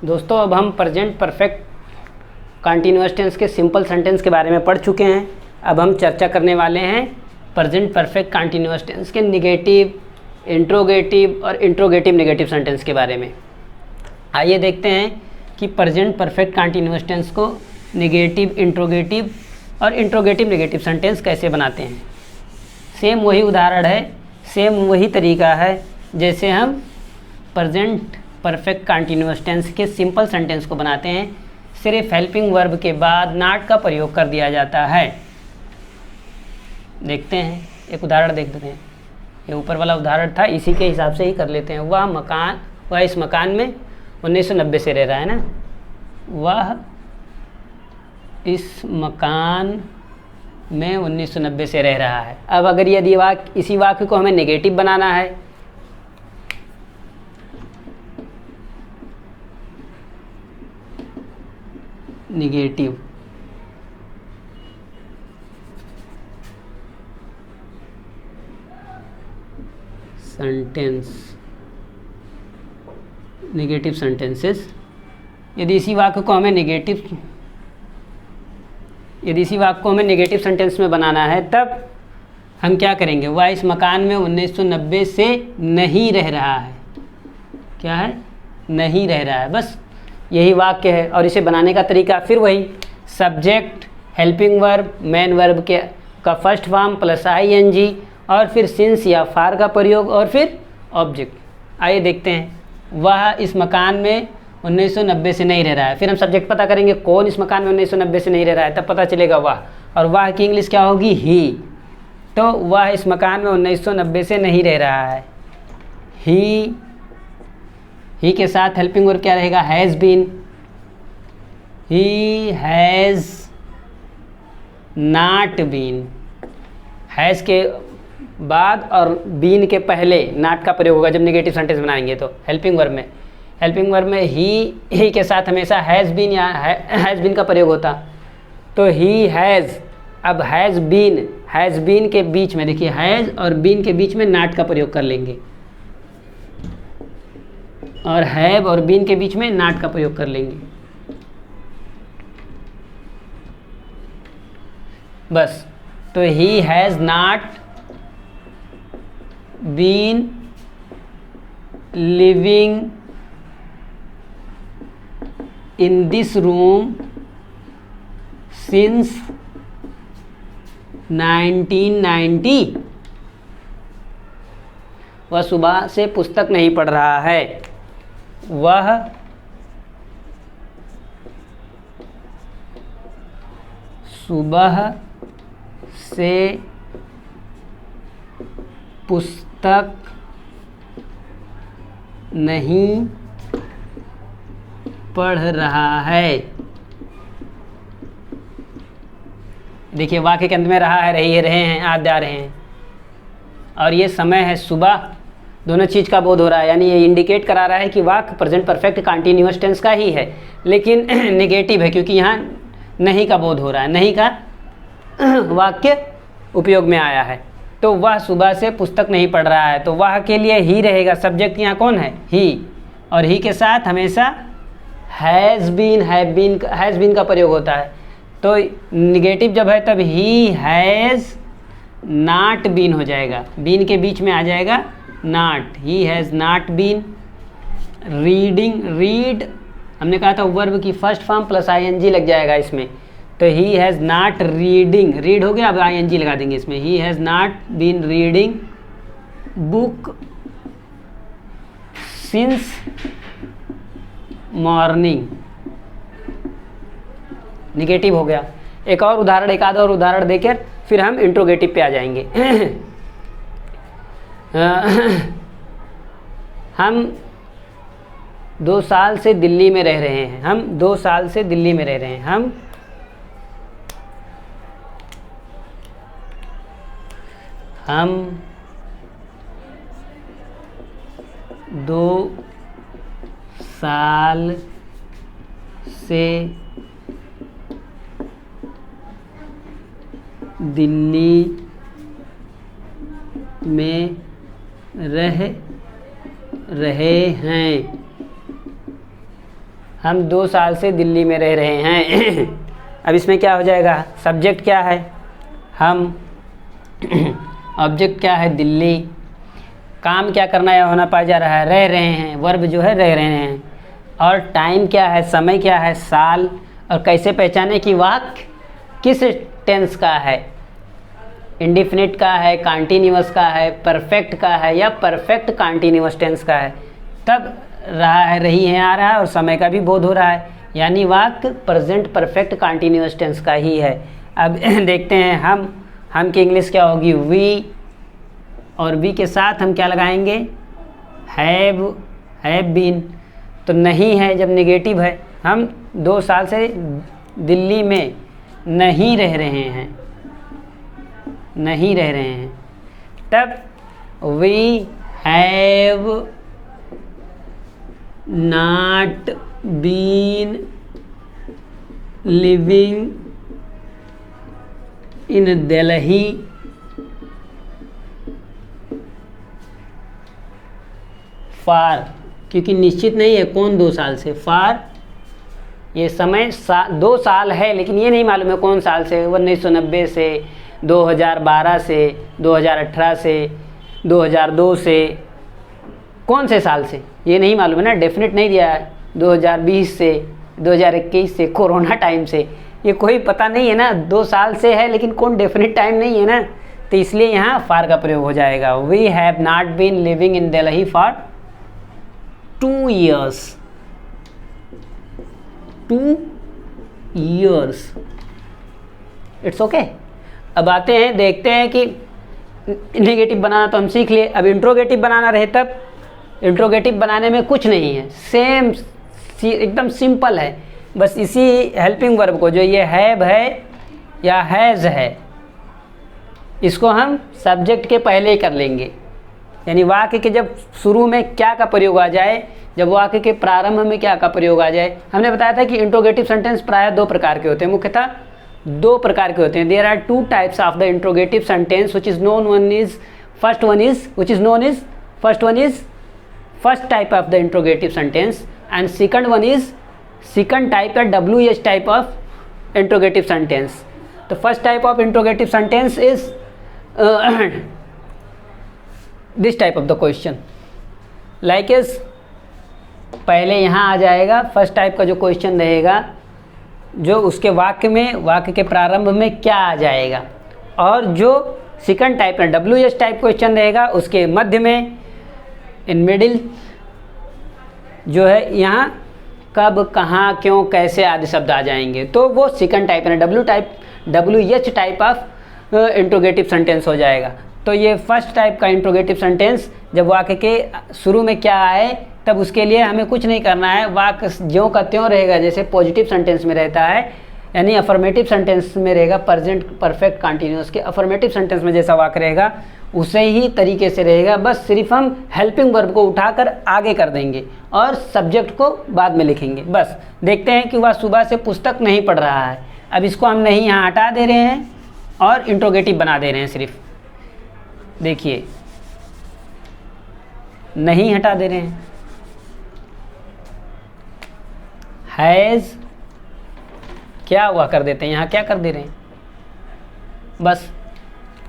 दोस्तों अब हम प्रेजेंट परफेक्ट कंटीन्यूअस टेंस के सिंपल सेंटेंस के बारे में पढ़ चुके हैं। अब हम चर्चा करने वाले हैं प्रेजेंट परफेक्ट कंटीन्यूअस टेंस के निगेटिव, इंट्रोगेटिव और इंट्रोगेटिव नेगेटिव सेंटेंस के बारे में। आइए देखते हैं कि प्रेजेंट परफेक्ट कंटीन्यूअस टेंस को निगेटिव, इंट्रोगेटिव और इंट्रोगेटिव नेगेटिव सेंटेंस कैसे बनाते हैं। सेम वही उदाहरण है, सेम वही तरीका है जैसे हम प्रेजेंट परफेक्ट कंटीन्यूअस टेंस के सिंपल सेंटेंस को बनाते हैं। सिर्फ हेल्पिंग वर्ब के बाद नॉट का प्रयोग कर दिया जाता है। देखते हैं, एक उदाहरण देख लेते हैं। ये ऊपर वाला उदाहरण था, इसी के हिसाब से ही कर लेते हैं। वह इस मकान में 1990 से रह रहा है ना। वह इस मकान में 1990 से रह रहा है। अब अगर यदि इसी वाक्य को हमें नेगेटिव बनाना है, नेगेटिव सेंटेंस, नेगेटिव सेंटेंसेस, यदि इसी वाक्य को हमें नेगेटिव सेंटेंस में बनाना है, तब हम क्या करेंगे। वह इस मकान में 1990 से नहीं रह रहा है। क्या है? नहीं रह रहा है। बस यही वाक्य है। और इसे बनाने का तरीका फिर वही, subject, helping verb, main verb का फर्स्ट फॉर्म प्लस आईएनजी और फिर सिंस या फार का प्रयोग और फिर ऑब्जेक्ट। आइए देखते हैं। वह इस मकान में 1990 से नहीं रह रहा है। फिर हम सब्जेक्ट पता करेंगे, कौन इस मकान में 1990 से नहीं रह रहा है, तब पता चलेगा वह। और वह की इंग्लिश क्या होगी? ही। तो वह इस मकान में 1990 से नहीं रह रहा है। ही के साथ हेल्पिंग वर्ब क्या रहेगा? Has been. He has not been. Has के बाद और बीन के पहले नॉट का प्रयोग होगा जब नेगेटिव सेंटेंस बनाएंगे। तो हेल्पिंग वर्ब में ही के साथ हमेशा हैज़ बीन या हैज़ बीन का प्रयोग होता। तो ही हैज़, अब हैज़ बीन के बीच में देखिए, हैज़ और बीन के बीच में नॉट का प्रयोग कर लेंगे और हैव और बीन के बीच में नॉट का प्रयोग कर लेंगे। बस। तो he has not been living in this room since 1990। वह सुबह से पुस्तक नहीं पढ़ रहा है। वह सुबह से पुस्तक नहीं पढ़ रहा है। देखिए वाक्य के अंत में रहा है, रही है, रहे हैं, आप जा रहे हैं और ये समय है सुबह। दोनों चीज़ का बोध हो रहा है, यानी ये इंडिकेट करा रहा है कि वाक्य प्रेजेंट परफेक्ट कंटीन्यूअस टेंस का ही है, लेकिन नेगेटिव है क्योंकि यहाँ नहीं का बोध हो रहा है, नहीं का वाक्य उपयोग में आया है। तो वह सुबह से पुस्तक नहीं पढ़ रहा है, तो वह के लिए ही रहेगा। सब्जेक्ट यहाँ कौन है? ही। और ही के साथ हमेशा हैज़ बीन का प्रयोग होता है। तो निगेटिव जब है तब ही हैज़ नॉट बीन हो जाएगा, बीन के बीच में आ जाएगा not. He has not been read हमने कहा था वर्ब की फर्स्ट फॉर्म प्लस आईएनजी लग जाएगा इसमें। तो ही हैज़ नॉट रीड हो गया, अब आईएनजी लगा देंगे इसमें। He has not been reading book since morning. Negative हो गया। एक आध और उदाहरण देकर फिर हम इंट्रोगेटिव पे आ जाएंगे। हम 2 साल से दिल्ली में रह रहे हैं। हम 2 साल से दिल्ली में रह रहे हैं। हम 2 साल से दिल्ली में रह रहे हैं। हम 2 साल से दिल्ली में रह रहे हैं। अब इसमें क्या हो जाएगा, सब्जेक्ट क्या है हम, ऑब्जेक्ट क्या है दिल्ली, काम क्या करना या होना पाया जा रहा है रह रहे हैं, वर्ब जो है रह रहे हैं, और टाइम क्या है समय क्या है साल, और कैसे पहचाने कि वाक्य किस टेंस का है, इंडिफिनिट का है, कॉन्टिन्यूअस का है, परफेक्ट का है या परफेक्ट कॉन्टिन्यूअस टेंस का है। तब रहा है रही है आ रहा है और समय का भी बोध हो रहा है, यानी वाक्य प्रेजेंट परफेक्ट कॉन्टिन्यूअस टेंस का ही है। अब देखते हैं हम की इंग्लिश क्या होगी, वी, और वी के साथ हम क्या लगाएंगे, हैव बीन। तो नहीं है जब नेगेटिव है, हम 2 साल से दिल्ली में नहीं रह रहे हैं, नहीं रह रहे हैं, तब we have not been living in Delhi far, क्योंकि निश्चित नहीं है कौन 2 साल से, फार ये समय 2 साल है लेकिन ये नहीं मालूम है कौन साल से, 1990 से, 2012 से, 2018 से, 2002 से, कौन से साल से ये नहीं मालूम है ना, डेफिनेट नहीं दिया है, 2020 से, 2021 से, कोरोना टाइम से, ये कोई पता नहीं है ना, 2 साल से है लेकिन कौन डेफिनेट टाइम नहीं है ना, तो इसलिए यहाँ फार का प्रयोग हो जाएगा। We have not been living in Delhi for 2 years, 2 years, it's okay. अब आते हैं देखते हैं कि नेगेटिव बनाना तो हम सीख लिए, अब इंट्रोगेटिव बनाना रहे तब इंट्रोगेटिव बनाने में कुछ नहीं है, सेम एकदम सिंपल है, बस इसी हेल्पिंग वर्ब को जो ये हैव है या हैज़ है इसको हम सब्जेक्ट के पहले ही कर लेंगे, यानी वाक्य के जब शुरू में क्या का प्रयोग आ जाए, जब वाक्य के प्रारंभ में क्या का प्रयोग आ जाए। हमने बताया था कि इंट्रोगेटिव सेंटेंस प्रायः 2 प्रकार के होते हैं, मुख्यतः 2 प्रकार के होते हैं। There are 2 types of the interrogative sentence which is known, one is first one is which is known is first one is first type of the interrogative sentence and second one is second type या WH type of interrogative sentence. The first type of interrogative sentence is this type of the question, like is, पहले यहाँ आ जाएगा first type का जो question रहेगा, जो उसके वाक्य में, वाक्य के प्रारंभ में क्या आ जाएगा, और जो सेकंड टाइप का WH टाइप क्वेश्चन रहेगा उसके मध्य में, इन मिडिल जो है यहाँ कब, कहाँ, क्यों, कैसे आदि शब्द आ जाएंगे, तो वो सेकंड टाइप है, WH type of interrogative sentence हो जाएगा। तो ये फर्स्ट टाइप का इंट्रोगेटिव सेंटेंस जब वाक्य के शुरू में क्या आए तब उसके लिए हमें कुछ नहीं करना है, वाक्य ज्यों का त्यों रहेगा जैसे पॉजिटिव सेंटेंस में रहता है, यानी अफर्मेटिव सेंटेंस में रहेगा प्रेजेंट परफेक्ट कंटिन्यूअस के अफर्मेटिव सेंटेंस में जैसा वाक्य रहेगा उसे ही तरीके से रहेगा, बस सिर्फ हम हेल्पिंग वर्ब को उठाकर आगे कर देंगे और सब्जेक्ट को बाद में लिखेंगे। बस देखते हैं कि वह सुबह से पुस्तक नहीं पढ़ रहा है, अब इसको हम नहीं यहाँ हटा दे रहे हैं और इंट्रोगेटिव बना दे रहे हैं, सिर्फ देखिए नहीं हटा दे रहे हैं, हैज़ क्या हुआ कर देते हैं, यहाँ क्या कर दे रहे हैं, बस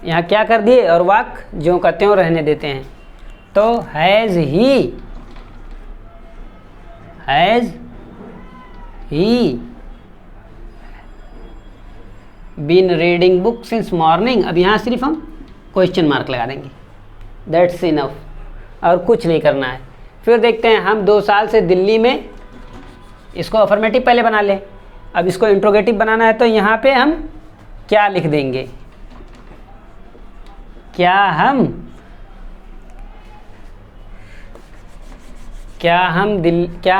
यहाँ क्या कर दिए और वाक्य ज्यों का त्यों रहने देते हैं। तो has he been reading book since morning, अब यहाँ सिर्फ हम क्वेश्चन मार्क लगा देंगे, दैट्स इनफ, और कुछ नहीं करना है। फिर देखते हैं हम 2 साल से दिल्ली में, इसको अफर्मेटिव पहले बना लें, अब इसको इंट्रोगेटिव बनाना है तो यहाँ पे हम क्या लिख देंगे, क्या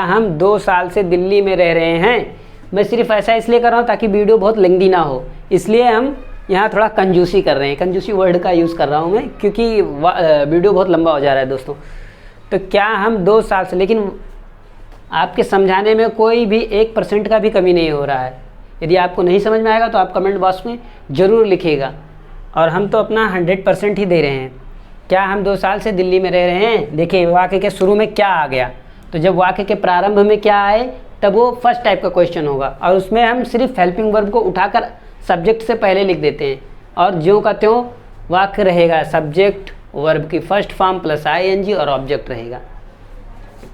हम 2 साल से दिल्ली में रह रहे हैं। मैं सिर्फ ऐसा इसलिए कर रहा हूँ ताकि वीडियो बहुत लेंदी ना हो, इसलिए हम यहाँ थोड़ा कंजूसी कर रहे हैं, कंजूसी वर्ड का यूज़ कर रहा हूँ मैं क्योंकि वीडियो बहुत लंबा हो जा रहा है दोस्तों। तो क्या हम 2 साल से, लेकिन आपके समझाने में कोई भी 1% का भी कमी नहीं हो रहा है। यदि आपको नहीं समझ में आएगा तो आप कमेंट बॉक्स में ज़रूर लिखिएगा, और हम तो अपना 100% ही दे रहे हैं। क्या हम 2 साल से दिल्ली में रह रहे हैं, देखिए वाक्य के शुरू में क्या आ गया, तो जब वाक्य के प्रारंभ में क्या आए तब वो फर्स्ट टाइप का क्वेश्चन होगा, और उसमें हम सिर्फ हेल्पिंग वर्ब को उठाकर सब्जेक्ट से पहले लिख देते हैं और ज्यों का त्यों वाक्य रहेगा, सब्जेक्ट वर्ब की फर्स्ट फॉर्म प्लस आईएनजी और ऑब्जेक्ट रहेगा।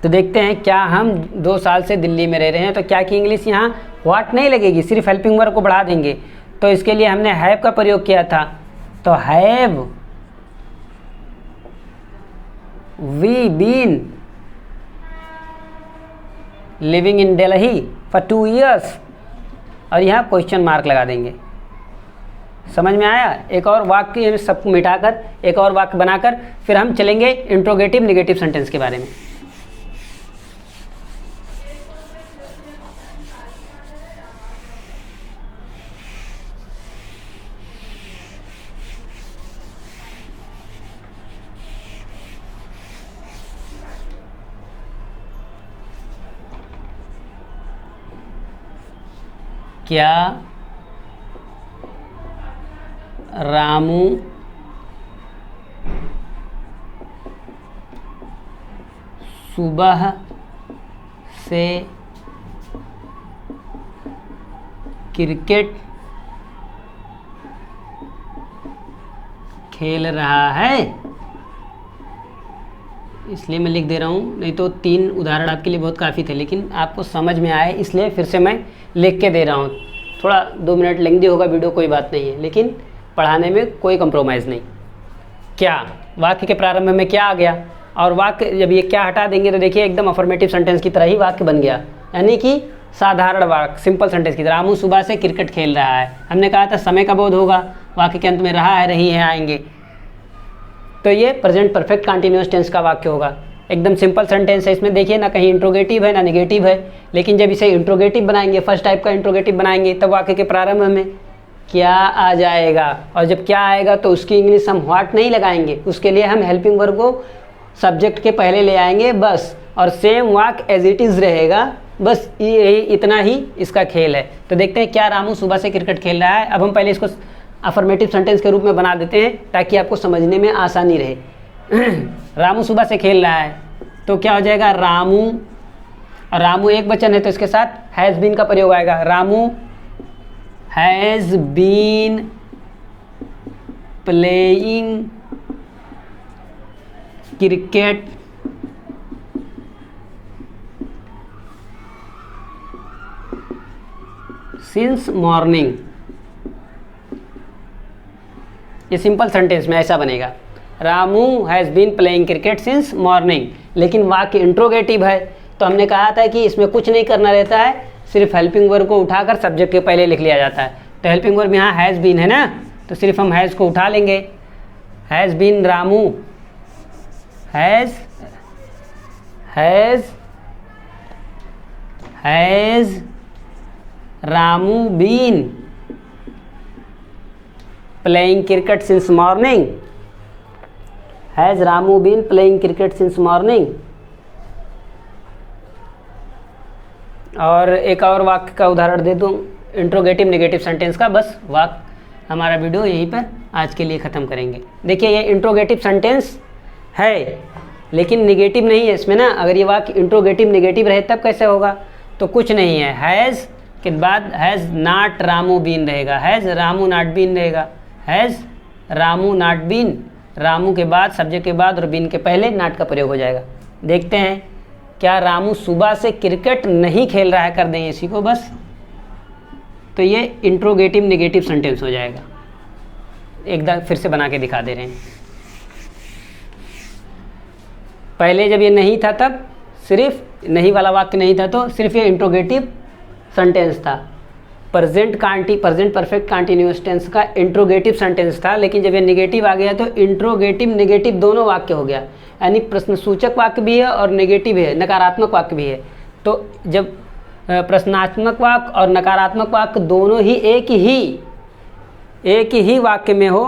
तो देखते हैं क्या हम 2 साल से दिल्ली में रह रहे हैं, तो क्या की इंग्लिश यहाँ व्हाट नहीं लगेगी, सिर्फ हेल्पिंग वर्ब को बढ़ा देंगे। तो इसके लिए हमने हैव का प्रयोग किया था, तो have we been living in Delhi for 2 years, और यहाँ क्वेश्चन मार्क लगा देंगे। समझ में आया? एक और वाक्य सबको मिटाकर एक और वाक्य बनाकर फिर हम चलेंगे इंट्रोगेटिव नेगेटिव सेंटेंस के बारे में। क्या रामू सुबह से क्रिकेट खेल रहा है? इसलिए मैं लिख दे रहा हूँ, नहीं तो 3 उदाहरण आपके लिए बहुत काफ़ी थे, लेकिन आपको समझ में आए इसलिए फिर से मैं लिख के दे रहा हूँ। थोड़ा 2 मिनट लेंदी होगा वीडियो, कोई बात नहीं है, लेकिन पढ़ाने में कोई कंप्रोमाइज़ नहीं। क्या वाक्य के प्रारंभ में क्या आ गया, और वाक्य जब ये क्या हटा देंगे तो देखिए एकदम अफर्मेटिव सेंटेंस की तरह ही वाक्य बन गया, यानी कि साधारण वाक्य सिंपल सेंटेंस की तरह। रामू सुबह से क्रिकेट खेल रहा है, हमने कहा था समय का बोध होगा, वाक्य के अंत में रहा है रही है आएंगे, तो ये प्रेजेंट परफेक्ट कंटिन्यूअस टेंस का वाक्य होगा। एकदम सिंपल सेंटेंस है, इसमें देखिए ना कहीं इंट्रोगेटिव है ना नेगेटिव है, लेकिन जब इसे इंट्रोगेटिव बनाएंगे, फर्स्ट टाइप का इंट्रोगेटिव बनाएंगे, तब वाक्य के प्रारंभ में क्या आ जाएगा, और जब क्या आएगा तो उसकी इंग्लिश हम व्हाट नहीं लगाएंगे, उसके लिए हम हेल्पिंग वर्ब को सब्जेक्ट के पहले ले आएंगे बस, और सेम वाक्य एज इट इज़ रहेगा, बस यही इतना ही इसका खेल है। तो देखते हैं क्या रामू सुबह से क्रिकेट खेल रहा है। अब हम पहले इसको अफर्मेटिव सेंटेंस के रूप में बना देते हैं ताकि आपको समझने में आसानी रहे। रामू सुबह से खेल रहा है, तो क्या हो जाएगा रामू, और रामू एक वचन है तो इसके साथ हैज़ बीन का प्रयोग आएगा। Ramu has been playing cricket since morning. ये सिंपल सेंटेंस में ऐसा बनेगा, Ramu has been playing cricket since morning, लेकिन वाक्य इंट्रोगेटिव है तो हमने कहा था कि इसमें कुछ नहीं करना रहता है, सिर्फ हेल्पिंग वर्ब को उठाकर सब्जेक्ट के पहले लिख लिया जाता है। तो हेल्पिंग वर्ब यहाँ हैज़ बीन है ना, तो सिर्फ हम हैज़ को उठा लेंगे, has been Ramu, has Ramu been playing cricket since morning, has Ramu been playing cricket since morning. और एक और वाक्य का उदाहरण दे दूँ इंट्रोगेटिव नेगेटिव सेंटेंस का, बस वाक्य हमारा वीडियो यहीं पर आज के लिए ख़त्म करेंगे। देखिए ये इंट्रोगेटिव सेंटेंस है लेकिन नेगेटिव नहीं है इसमें ना, अगर ये वाक्य इंट्रोगेटिव नेगेटिव रहे तब कैसे होगा, तो कुछ नहीं है, हैज़ के बाद हैज़ नॉट रामू बीन रहेगा, हैज़ रामू नॉट बीन रहेगा, has Ramu not been, Ramu के बाद सब्जेक्ट के बाद और बीन के पहले नॉट का प्रयोग हो जाएगा। देखते हैं क्या रामू सुबह से क्रिकेट नहीं खेल रहा है, कर देंगे इसी को बस, तो ये इंट्रोगेटिव नेगेटिव सेंटेंस हो जाएगा। एक बार फिर से बना के दिखा दे रहे हैं। पहले जब ये नहीं था तब सिर्फ नहीं वाला वाक्य नहीं था तो सिर्फ ये इंट्रोगेटिव सेंटेंस था, प्रेजेंट परफेक्ट कंटिन्यूअस टेंस का इंट्रोगेटिव सेंटेंस था, लेकिन जब ये नेगेटिव आ गया तो इंट्रोगेटिव नेगेटिव दोनों वाक्य हो गया, यानी प्रश्नसूचक वाक्य भी है और नेगेटिव है, नकारात्मक वाक्य भी है। तो जब प्रश्नात्मक वाक्य और नकारात्मक वाक्य दोनों ही एक ही वाक्य में हो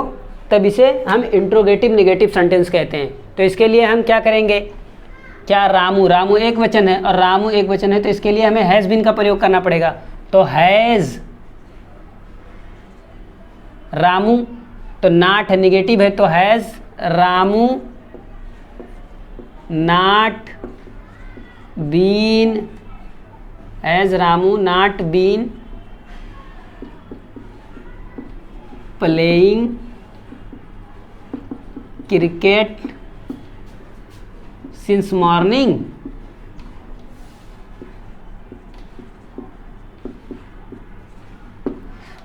तब इसे हम इंट्रोगेटिव नेगेटिव सेंटेंस कहते हैं। तो इसके लिए हम क्या करेंगे, क्या रामू एक वचन है और रामू एक वचन है तो इसके लिए हमें हैज़ बीन का प्रयोग करना पड़ेगा। तो हैज़ रामू, तो नॉट है नेगेटिव है, तो has Ramu not been has Ramu not been playing cricket since morning.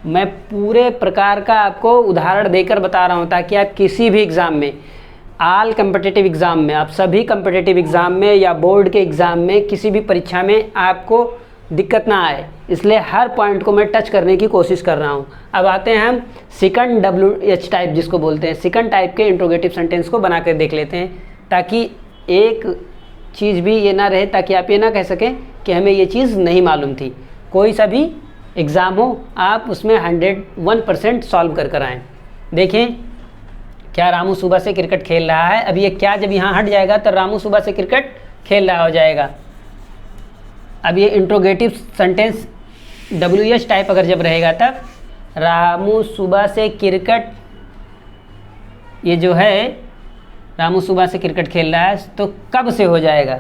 मैं पूरे प्रकार का आपको उदाहरण देकर बता रहा हूँ ताकि आप किसी भी एग्ज़ाम में, ऑल कम्पिटिटिव एग्ज़ाम में, आप सभी कम्पिटिटिव एग्ज़ाम में या बोर्ड के एग्ज़ाम में, किसी भी परीक्षा में आपको दिक्कत ना आए, इसलिए हर पॉइंट को मैं टच करने की कोशिश कर रहा हूँ। अब आते हैं हम सेकंड WH टाइप जिसको बोलते हैं, सेकंड टाइप के इंट्रोगेटिव सेंटेंस को बना कर देख लेते हैं, ताकि एक चीज़ भी ये ना रहे, ताकि आप ये ना कह सकें कि हमें ये चीज़ नहीं मालूम थी। कोई सा भी एग्ज़ाम हो आप उसमें 101% सॉल्व कर आएँ। देखें, क्या रामू सुबह से क्रिकेट खेल रहा है? अब ये क्या जब यहाँ हट जाएगा तो रामू सुबह से क्रिकेट खेल रहा हो जाएगा। अब ये इंट्रोगेटिव सेंटेंस WH टाइप अगर जब रहेगा तब रामू सुबह से क्रिकेट, ये जो है रामू सुबह से क्रिकेट खेल रहा है, तो कब से हो जाएगा?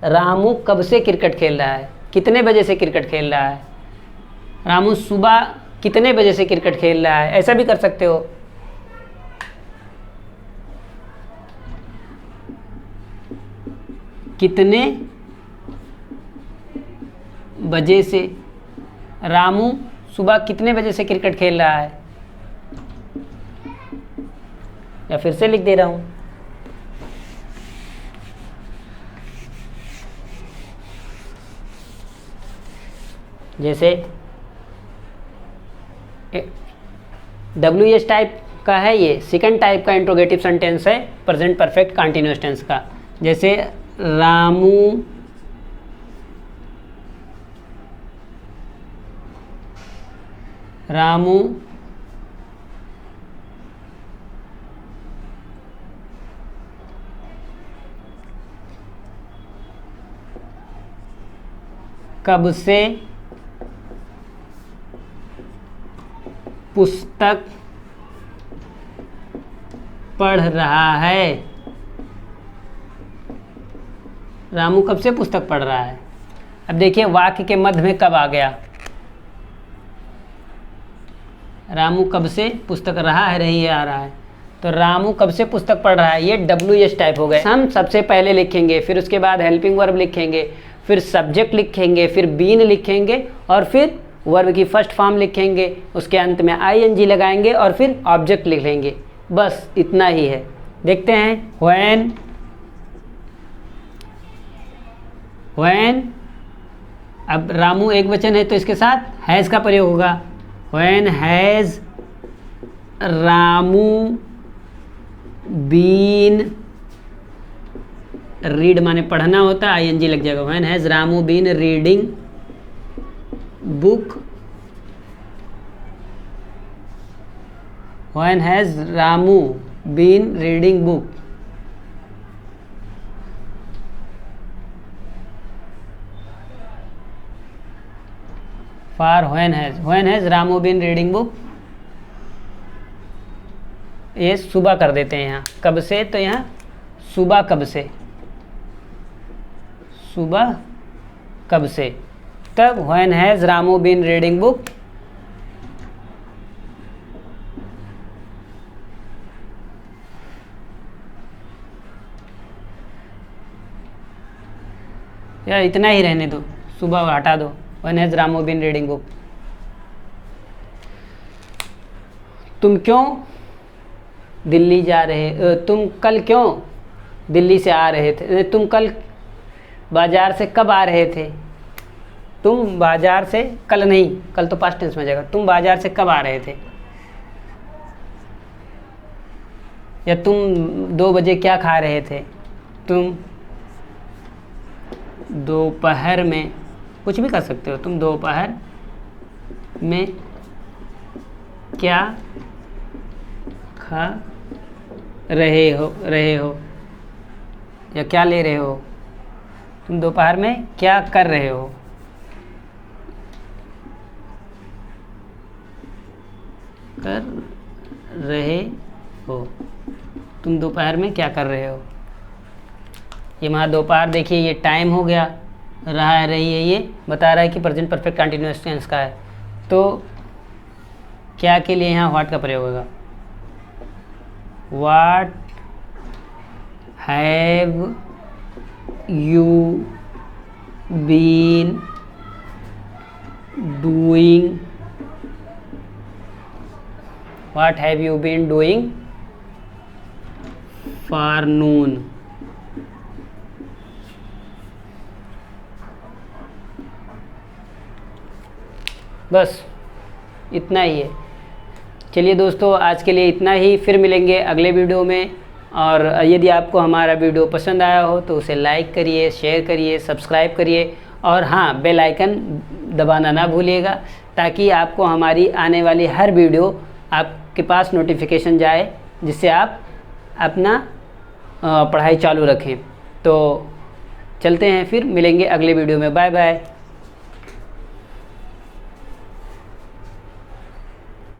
रामू कब से क्रिकेट खेल रहा है, कितने बजे से क्रिकेट खेल रहा है, रामू सुबह कितने बजे से क्रिकेट खेल रहा है, ऐसा भी कर सकते हो। कितने बजे से, रामू सुबह कितने बजे से क्रिकेट खेल रहा है, या फिर से लिख दे रहा हूं, जैसे WH टाइप का है, ये सेकंड टाइप का इंट्रोगेटिव सेंटेंस है प्रेजेंट परफेक्ट कंटिन्यूअस टेंस का। जैसे रामू कब से पुस्तक पढ़ रहा है, रामू कब से पुस्तक पढ़ रहा है। अब देखिए वाक्य के मध्य में कब आ गया, रामू कब से पुस्तक, रहा है रही है आ रहा है, तो रामू कब से पुस्तक पढ़ रहा है, ये WH टाइप हो गए। हम सबसे पहले लिखेंगे, फिर उसके बाद हेल्पिंग वर्ब लिखेंगे, फिर सब्जेक्ट लिखेंगे, फिर बीन लिखेंगे, और फिर वर्ब की फर्स्ट फॉर्म लिखेंगे, उसके अंत में ING लगाएंगे और फिर ऑब्जेक्ट लिख लेंगे। बस इतना ही है। देखते हैं व्हेन, अब रामू एक वचन है तो इसके साथ हैज़ का प्रयोग होगा। When has Ramu been, read माने पढ़ना होता है, ING लग जाएगा। When has Ramu been reading book, when has Ramu been reading book, for when has Ramu been reading book, ये सुबह कर देते हैं यहाँ, कब से, तो यहाँ सुबह कब से, सुबह कब से, तब when has Ramu been reading book, या इतना ही रहने दो, सुबह हटा दो, when has Ramu been reading book. तुम क्यों दिल्ली जा रहे, तुम कल क्यों दिल्ली से आ रहे थे, तुम कल बाजार से कब आ रहे थे, तुम बाजार से, कल नहीं, कल तो पास्ट टेंस में जाएगा, तुम बाजार से कब आ रहे थे, या तुम 2 बजे क्या खा रहे थे, तुम दोपहर में, कुछ भी कर सकते हो, तुम दोपहर में क्या खा रहे हो, या क्या ले रहे हो, तुम दोपहर में क्या कर रहे हो, तुम दोपहर में क्या कर रहे हो। ये वहाँ दोपहर देखिए, ये टाइम हो गया, रहा है रही है, ये बता रहा है कि प्रेजेंट परफेक्ट कंटिन्यूअस टेंस का है। तो क्या के लिए यहाँ व्हाट का प्रयोग होगा? What have you been doing, what have you been doing for noon. बस इतना ही है। चलिए दोस्तों, आज के लिए इतना ही, फिर मिलेंगे अगले वीडियो में। और यदि आपको हमारा वीडियो पसंद आया हो तो उसे लाइक करिए, शेयर करिए, सब्सक्राइब करिए और हाँ, बेल आइकन दबाना ना भूलिएगा, ताकि आपको हमारी आने वाली हर वीडियो आपके पास नोटिफिकेशन जाए, जिससे आप अपना पढ़ाई चालू रखें। तो चलते हैं, फिर मिलेंगे अगले वीडियो में। Bye bye.